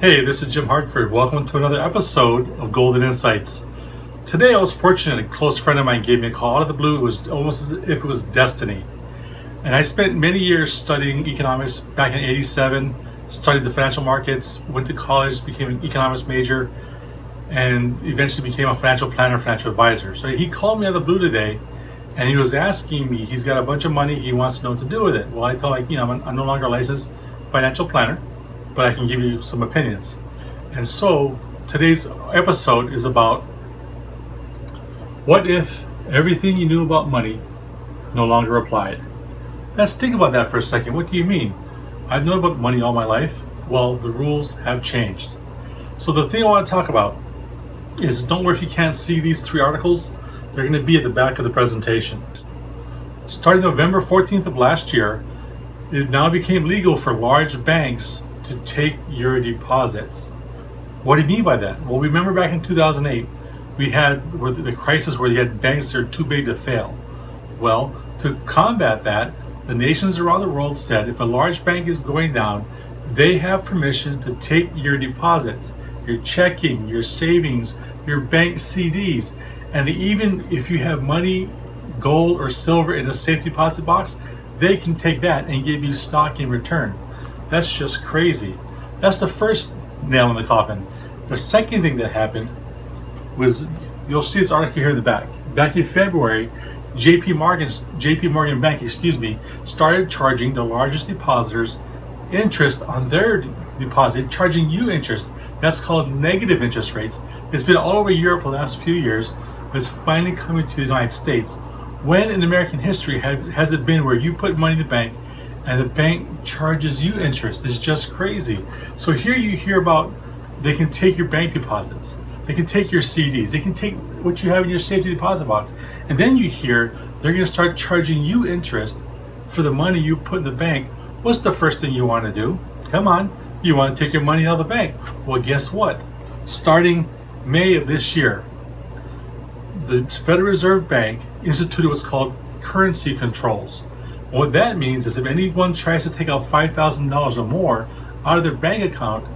Hey, this is Jim Hartford. Welcome to another episode of Golden Insights. Today I was fortunate, a close friend of mine gave me a call out of the blue. It was almost as if it was destiny. And I spent many years studying economics back in '87, studied the financial markets, went to college, became an economics major, and eventually became a financial planner, financial advisor. So he called me out of the blue today and he was asking me, he's got a bunch of money, he wants to know what to do with it. Well, I told him, I'm no longer a licensed financial planner, but I can give you some opinions. And so today's episode is about what if everything you knew about money no longer applied? Let's think about that for a second. What do you mean? I've known about money all my life. Well, the rules have changed. So the thing I want to talk about is, don't worry if you can't see these three articles. They're going to be at the back of the presentation. Starting November 14th of last year, it now became legal for large banks to take your deposits. What do you mean by that? Well, remember back in 2008, we had the crisis where you had banks that are too big to fail. Well, to combat that, the nations around the world said if a large bank is going down, they have permission to take your deposits, your checking, your savings, your bank CDs, and even if you have money, gold or silver in a safe deposit box, they can take that and give you stock in return. That's just crazy. That's the first nail in the coffin. The second thing that happened was, you'll see this article here in the back. Back in February, JP Morgan Bank, started charging the largest depositors interest on their deposit, charging you interest. That's called negative interest rates. It's been all over Europe for the last few years, but it's finally coming to the United States. When in American history has it been where you put money in the bank and the bank charges you interest? It's just crazy. So here you hear about they can take your bank deposits, they can take your CDs, they can take what you have in your safety deposit box, and then you hear they're going to start charging you interest for the money you put in the bank. What's the first thing you want to do? Come on, you want to take your money out of the bank. Well, guess what? Starting May of this year, the Federal Reserve Bank instituted what's called currency controls. What that means is if anyone tries to take out $5,000 or more out of their bank account,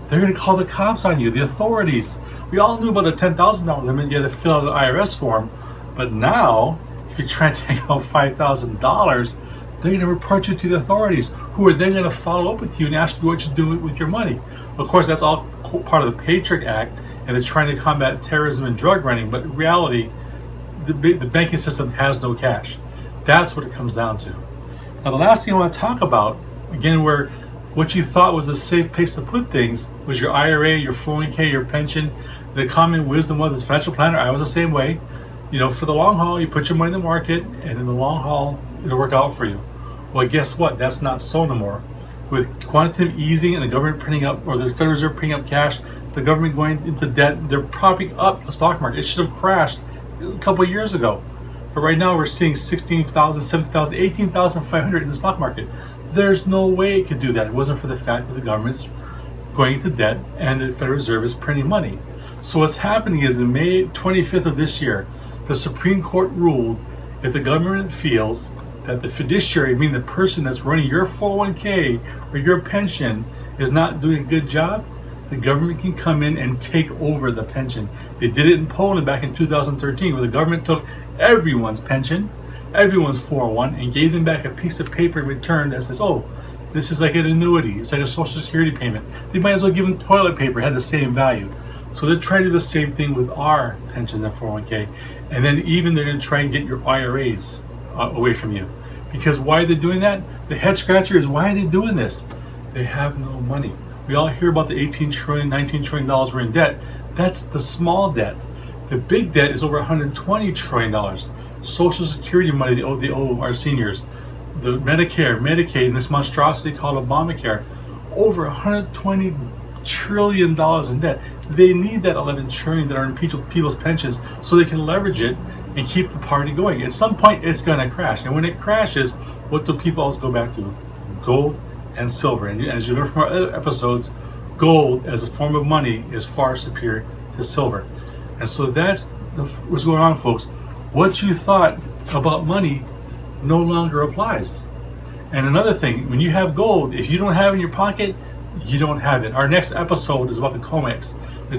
they're going to call the cops on you, the authorities. We all knew about the $10,000 limit. You had to fill out an IRS form. But now, if you try to take out $5,000, they're going to report you to the authorities, who are then going to follow up with you and ask you what you do with your money. Of course, that's all part of the Patriot Act, and they're trying to combat terrorism and drug running. But in reality, the banking system has no cash. That's what it comes down to. Now, the last thing I want to talk about, again, where what you thought was a safe place to put things was your IRA, your 401k, your pension. The common wisdom was, as a financial planner, I was the same way. For the long haul, you put your money in the market, and in the long haul, it'll work out for you. Well, guess what? That's not so no more. With quantitative easing and the government printing up, or the Federal Reserve printing up cash, the government going into debt, they're propping up the stock market. It should have crashed a couple of years ago. But right now we're seeing 16,000, 17,000, 18,500 in the stock market. There's no way it could do that. It wasn't for the fact that the government's going into debt and the Federal Reserve is printing money. So what's happening is, on May 25th of this year, the Supreme Court ruled if the government feels that the fiduciary, meaning the person that's running your 401k or your pension, is not doing a good job, the government can come in and take over the pension. They did it in Poland back in 2013, where the government took everyone's pension, everyone's 401, and gave them back a piece of paper in return that says, oh, this is like an annuity, it's like a social security payment. They might as well give them toilet paper, it had the same value. So they're trying to do the same thing with our pensions and 401k. And then even they're going to try and get your IRAs away from you. Because why are they doing that? The head scratcher is, why are they doing this? They have no money. We all hear about the $18 trillion, $19 trillion we're in debt. That's the small debt. The big debt is over $120 trillion. Social Security money they owe our seniors. The Medicare, Medicaid, and this monstrosity called Obamacare, over $120 trillion in debt. They need that $11 trillion that are in people's pensions so they can leverage it and keep the party going. At some point, it's going to crash. And when it crashes, what do people always go back to? Gold and silver. And as you learn from our other episodes, gold as a form of money is far superior to silver. And so that's what's going on, folks. What you thought about money no longer applies. And another thing, when you have gold, if you don't have it in your pocket, you don't have it. Our next episode is about the COMEX,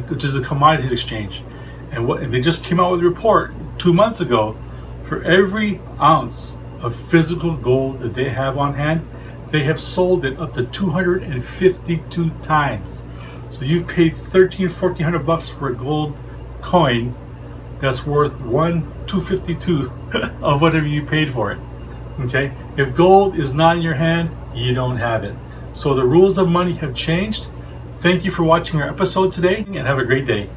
which is a commodities exchange. And they just came out with a report 2 months ago. For every ounce of physical gold that they have on hand, they have sold it up to 252 times. So you've paid $1,300-1,400 for a gold coin that's worth 252 of whatever you paid for it. Okay? If gold is not in your hand, you don't have it. So the rules of money have changed. Thank you for watching our episode today, and have a great day.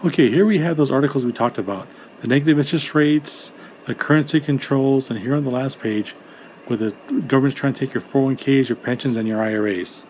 Okay, here we have those articles we talked about. The negative interest rates, the currency controls, and here on the last page, where the government's trying to take your 401ks, your pensions, and your IRAs.